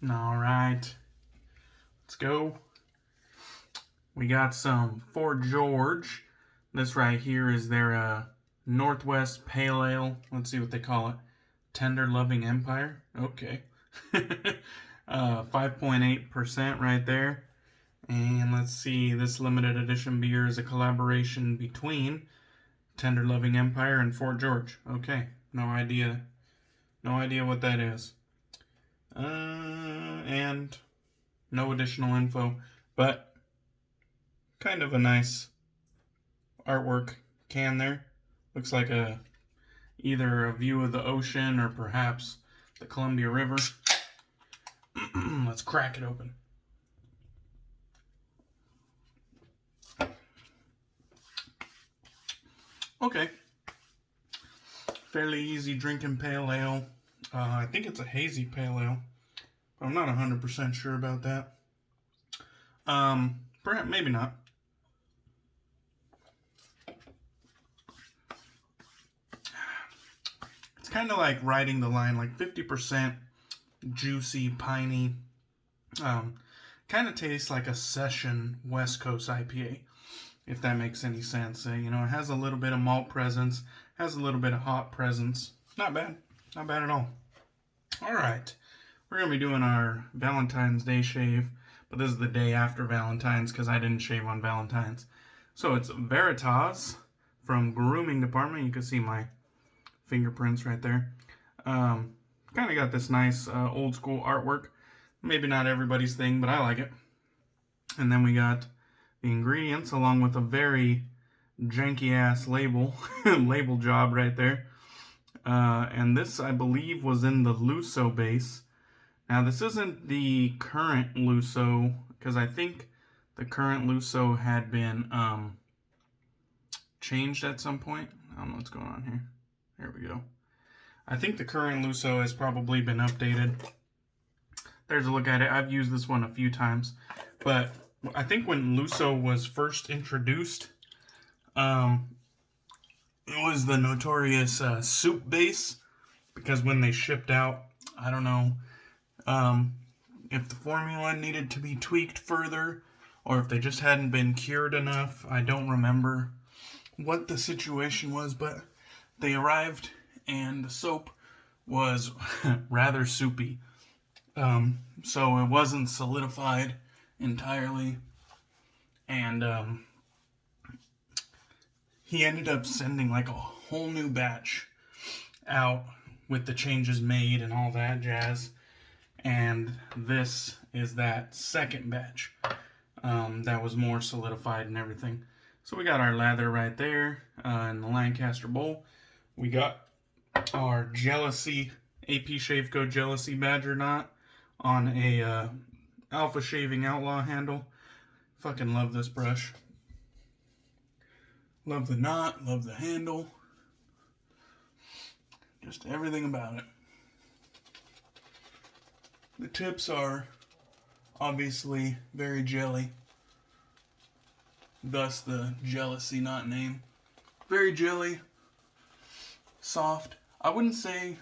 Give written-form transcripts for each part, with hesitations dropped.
All right, let's go. We got some Fort George. This right here is their Northwest Pale Ale. Let's see what they call it. Tender Loving Empire. Okay. 5.8% right there. And let's see, this limited edition beer is a collaboration between Tender Loving Empire and Fort George. Okay, no idea what that is. And no additional info, but kind of a nice artwork can there. Looks like either a view of the ocean or perhaps the Columbia River. Let's crack it open. Okay. Fairly easy drinking pale ale. I think it's a hazy pale ale, but I'm not 100% sure about that. Perhaps, maybe not. It's kind of like riding the line, like 50% juicy, piney. Kind of tastes like a session West Coast IPA, if that makes any sense. You know, it has a little bit of malt presence, has a little bit of hop presence. Not bad. Not bad at all. All right. We're going to be doing our Valentine's Day shave, but this is the day after Valentine's because I didn't shave on Valentine's. So it's Veritas from Grooming Department. You can see my fingerprints right there. Kind of got this nice old school artwork. Maybe not everybody's thing, but I like it. And then we got the ingredients along with a very janky ass label job right there. And this, I believe, was in the Luso base. Now, this isn't the current Luso, because I think the current Luso had been changed at some point. I don't know what's going on here. There we go. I think the current Luso has probably been updated. There's a look at it. I've used this one a few times. But I think when Luso was first introduced, it was the notorious soup base. Because when they shipped out, I don't know if the formula needed to be tweaked further, or if they just hadn't been cured enough. I don't remember what the situation was, but they arrived and the soap was rather soupy. So it wasn't solidified entirely. And he ended up sending like a whole new batch out with the changes made and all that jazz. And this is that second batch that was more solidified and everything. So we got our lather right there in the Lancaster bowl. We got our Gelousy AP Shave Co. Gelousy Badger knot on a Alpha Shaving Outlaw handle. Fucking love this brush. Love the knot, love the handle. Just everything about it. The tips are obviously very jelly. Thus the Gelousy knot name. Very jelly. Soft. I wouldn't say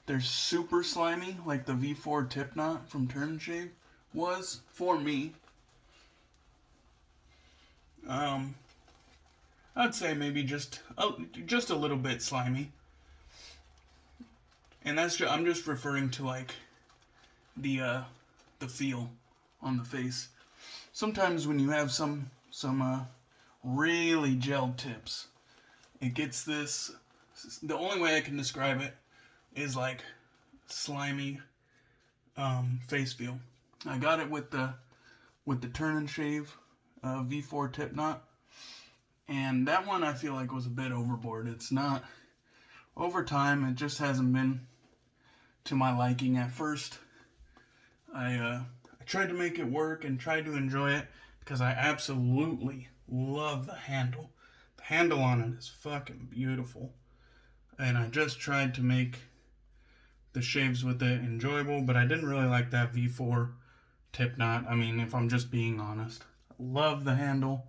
they're super slimy like the V4 tip knot from Turn and Shave was for me. I'd say maybe just a little bit slimy. And that's I'm just referring to like the feel on the face. Sometimes when you have some really gelled tips, it gets this. The only way I can describe it is like slimy face feel. I got it with the Turn and Shave V4 tip knot, and that one I feel like was a bit overboard. It's not. Over time, it just hasn't been to my liking. At first, I tried to make it work and tried to enjoy it because I absolutely love the handle. The handle on it is fucking beautiful. And I just tried to make the shaves with it enjoyable, but I didn't really like that V4 tip knot. I mean, if I'm just being honest. I love the handle,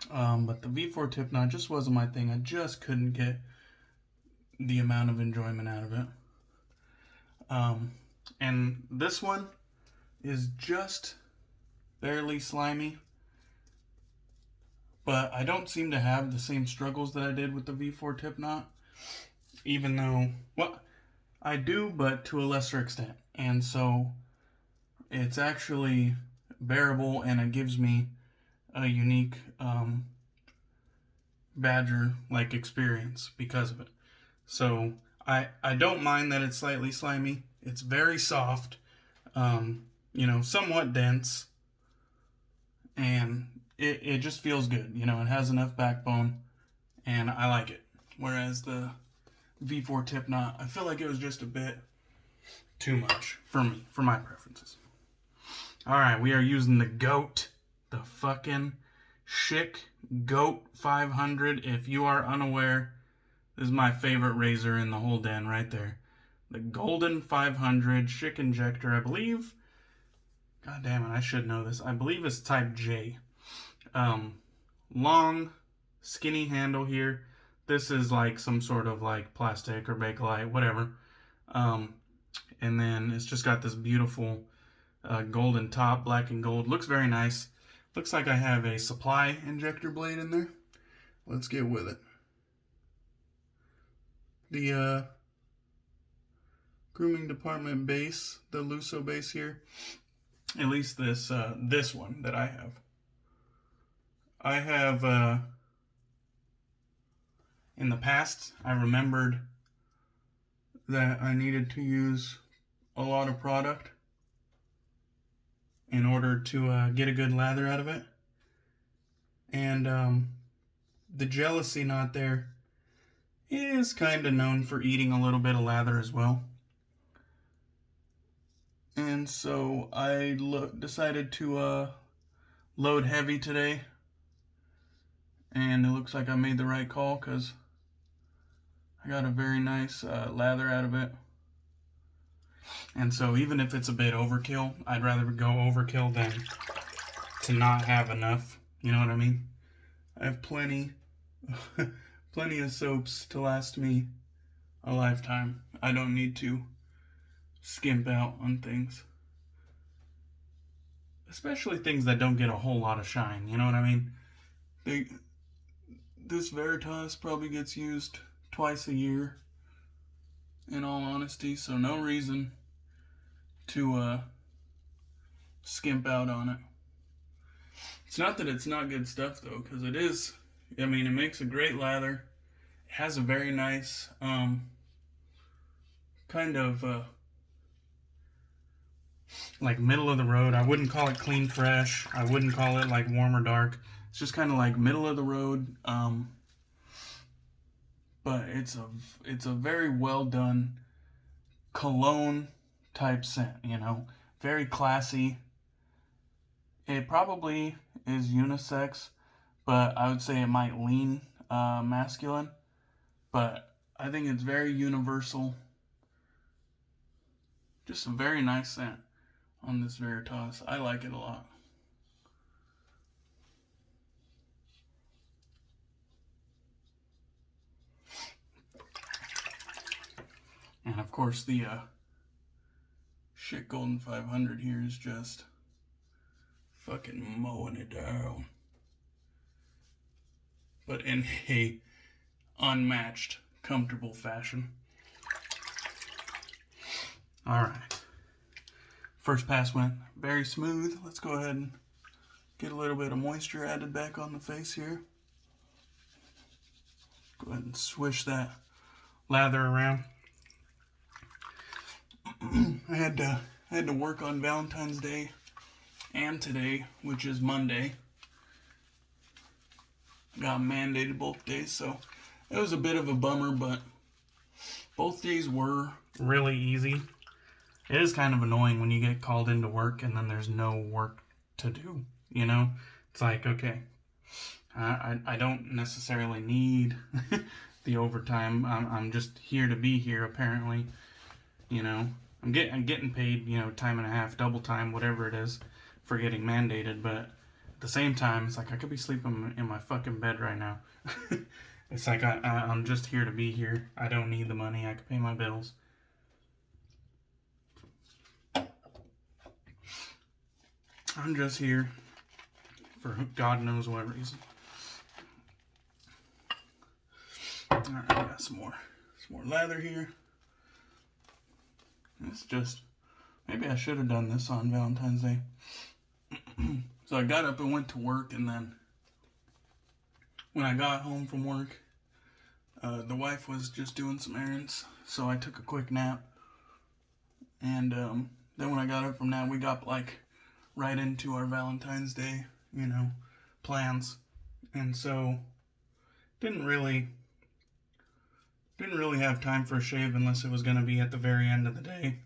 but the V4 tip knot just wasn't my thing. I just couldn't get the amount of enjoyment out of it. And this one is just barely slimy. But I don't seem to have the same struggles that I did with the V4 tip knot. Even though, well, I do, but to a lesser extent. And so it's actually bearable, and it gives me a unique badger-like experience because of it. So I don't mind that it's slightly slimy. It's very soft, you know, somewhat dense, and it just feels good. You know, it has enough backbone, and I like it. Whereas the V4 tip knot, I feel like it was just a bit too much for me, for my preferences. Alright, we are using the GOAT, the fucking Schick GOAT 500. If you are unaware, this is my favorite razor in the whole den right there. The Golden 500 Schick Injector, I believe. God damn it, I should know this. I believe it's type J. Long, skinny handle here. This is like some sort of like plastic or Bakelite, whatever. And then it's just got this beautiful golden top, black and gold. Looks very nice. Looks like I have a supply injector blade in there. Let's get with it. The grooming department base, the Lusso base here. At least this this one that I have. I have in the past, I remembered that I needed to use a lot of product in order to get a good lather out of it. And the Gelousy knot there is kind of known for eating a little bit of lather as well. And so I decided to load heavy today. And it looks like I made the right call because I got a very nice lather out of it. And so even if it's a bit overkill, I'd rather go overkill than to not have enough. You know what I mean? I have plenty of soaps to last me a lifetime. I don't need to skimp out on things. Especially things that don't get a whole lot of shine. You know what I mean? This Veritas probably gets used twice a year, in all honesty, so no reason to skimp out on it. It's not that it's not good stuff though, because it is. I mean, it makes a great lather. It has a very nice kind of like middle of the road. I wouldn't call it clean fresh. I wouldn't call it like warm or dark. It's just kind of like middle of the road. But it's a very well done cologne type scent, you know, very classy. It probably is unisex, but I would say it might lean masculine. But I think it's very universal. Just a very nice scent on this Veritas. I like it a lot. And of course the Schick Golden 500 here is just fucking mowing it down. But in a unmatched, comfortable fashion. Alright. First pass went very smooth. Let's go ahead and get a little bit of moisture added back on the face here. Go ahead and swish that lather around. I had to work on Valentine's Day and today, which is Monday. Got mandated both days, so it was a bit of a bummer, but both days were really easy. It is kind of annoying when you get called into work and then there's no work to do, you know? It's like, okay, I don't necessarily need the overtime. I'm just here to be here, apparently. You know, I'm getting paid, you know, time and a half, double time, whatever it is, for getting mandated. But at the same time, it's like I could be sleeping in my fucking bed right now. It's like I'm just here to be here. I don't need the money. I can pay my bills. I'm just here for God knows what reason. Alright, I got some more lather here. It's just, maybe I should have done this on Valentine's Day. So I got up and went to work, and then when I got home from work, the wife was just doing some errands, so I took a quick nap. And then when I got up from that, we got like right into our Valentine's Day, you know, plans. And so didn't really have time for a shave unless it was going to be at the very end of the day.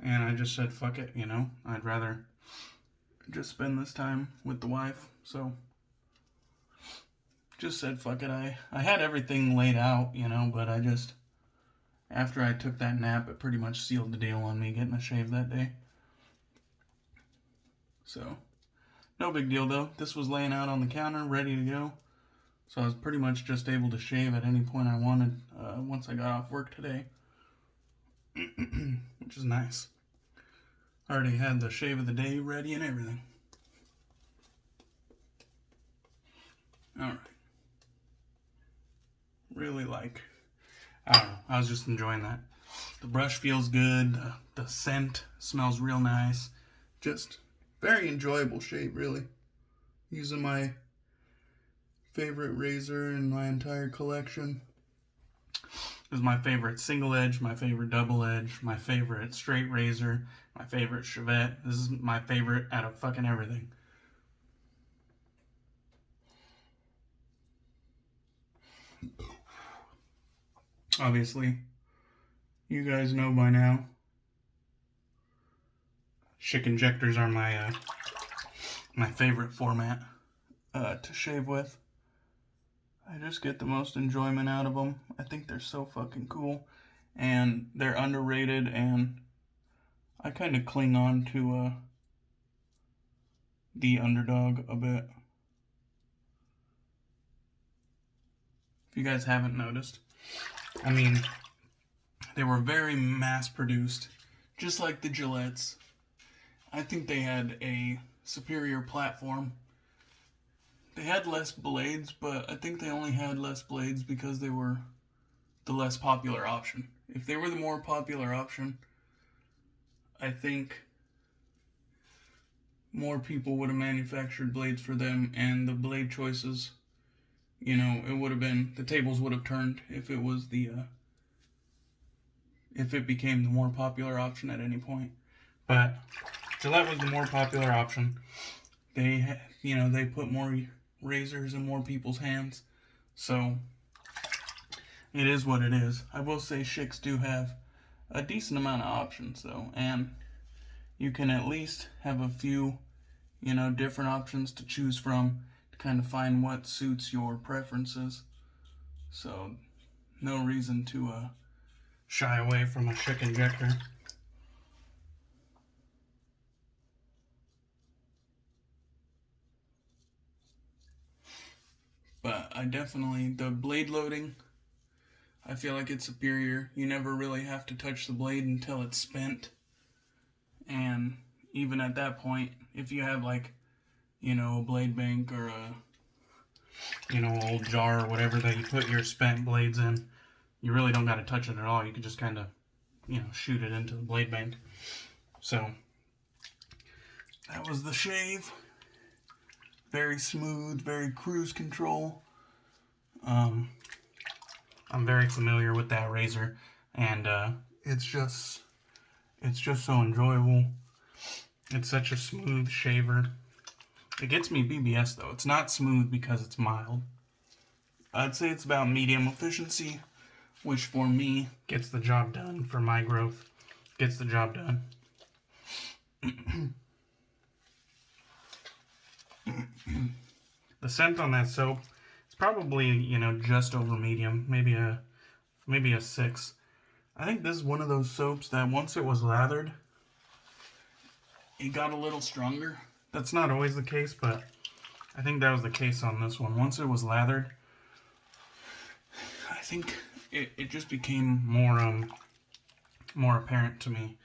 And I just said, fuck it, you know, I'd rather just spend this time with the wife. So just said, fuck it. I had everything laid out, you know, but I just, after I took that nap, it pretty much sealed the deal on me getting a shave that day. So, no big deal though. This was laying out on the counter, ready to go. So I was pretty much just able to shave at any point I wanted once I got off work today. Which is nice. Already had the shave of the day ready and everything. Alright. Really I don't know, I was just enjoying that. The brush feels good, the scent smells real nice. Just very enjoyable shave, really. Using my favorite razor in my entire collection. This is my favorite single edge, my favorite double edge, my favorite straight razor, my favorite Sjave. This is my favorite out of fucking everything. Obviously, you guys know by now, Schick injectors are my favorite format to shave with. I just get the most enjoyment out of them. I think they're so fucking cool, and they're underrated, and I kind of cling on to the underdog a bit. If you guys haven't noticed, I mean, they were very mass-produced, just like the Gillettes. I think they had a superior platform. They had less blades, but I think they only had less blades because they were the less popular option. If they were the more popular option, I think more people would have manufactured blades for them, and the blade choices, you know, it would have been, the tables would have turned if it was the, if it became the more popular option at any point. But Gillette was the more popular option. They, you know, they put more razors in more people's hands, so it is what it is. I will say Schicks do have a decent amount of options though, and you can at least have a few, you know, different options to choose from to kind of find what suits your preferences. So no reason to shy away from a Schick injector. But I definitely, the blade loading, I feel like it's superior. You never really have to touch the blade until it's spent. And even at that point, if you have like, you know, a blade bank or a, you know, old jar or whatever that you put your spent blades in, you really don't got to touch it at all. You can just kind of, you know, shoot it into the blade bank. So that was the shave. Very smooth, very cruise control. I'm very familiar with that razor, and it's just so enjoyable. It's such a smooth shaver. It gets me BBS though. It's not smooth because it's mild. I'd say it's about medium efficiency, which for me gets the job done. For my growth, gets the job done. The scent on that soap is probably, you know, just over medium, maybe a 6. I think this is one of those soaps that once it was lathered, it got a little stronger. That's not always the case, but I think that was the case on this one. Once it was lathered, I think it just became more apparent to me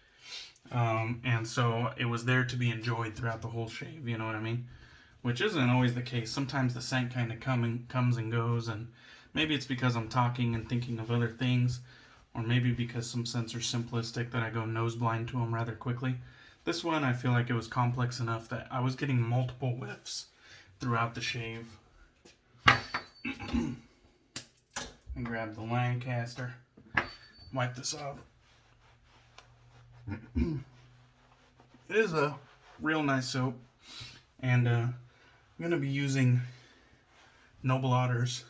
And so it was there to be enjoyed throughout the whole shave, you know what I mean? Which isn't always the case. Sometimes the scent kind of comes and goes, and maybe it's because I'm talking and thinking of other things, or maybe because some scents are simplistic that I go nose blind to them rather quickly. This one, I feel like it was complex enough that I was getting multiple whiffs throughout the shave. And grab the Lancaster, wipe this off. It is a real nice soap, and I'm going to be using Noble Otter's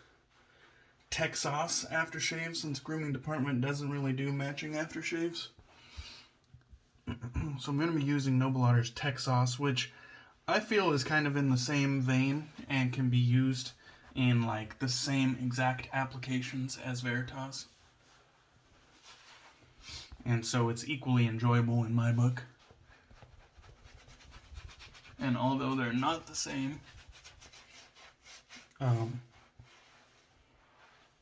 Texaus aftershave, since grooming department doesn't really do matching aftershaves. So I'm going to be using Noble Otter's Texaus, which I feel is kind of in the same vein and can be used in like the same exact applications as Veritas. And so it's equally enjoyable in my book. And although they're not the same,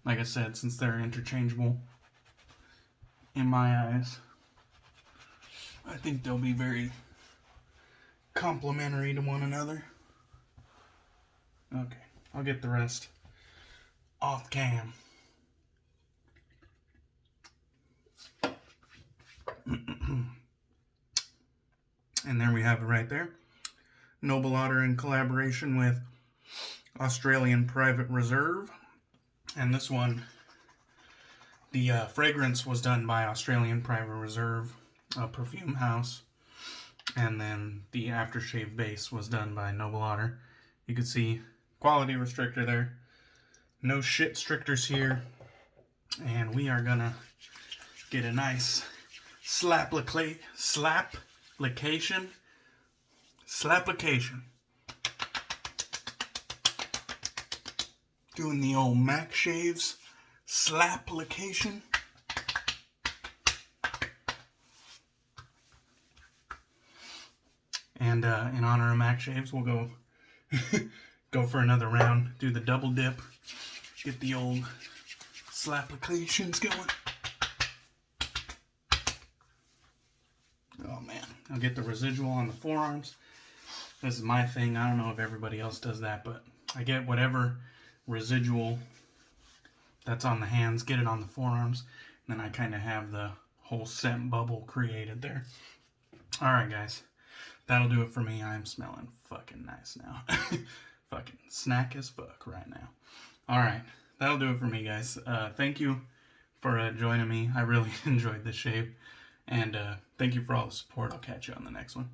like I said, since they're interchangeable in my eyes, I think they'll be very complementary to one another. Okay, I'll get the rest off cam. And there we have it right there. Noble Otter in collaboration with Australian Private Reserve. And this one, the fragrance was done by Australian Private Reserve, a perfume house. And then the aftershave base was done by Noble Otter. You can see quality restrictor there. No shit strictors here. And we are gonna get a nice slapplication. Doing the old Mac Shaves slapplication. And in honor of Mac Shaves, we'll go go for another round. Do the double dip. Get the old slapplications going. Oh man, I'll get the residual on the forearms. This is my thing. I don't know if everybody else does that, but I get whatever residual that's on the hands, get it on the forearms, and then I kind of have the whole scent bubble created there. Alright guys, that'll do it for me. I'm smelling fucking nice now. Fucking snack as fuck right now. Alright, that'll do it for me guys. Thank you for joining me. I really enjoyed this shave. And thank you for all the support. I'll catch you on the next one.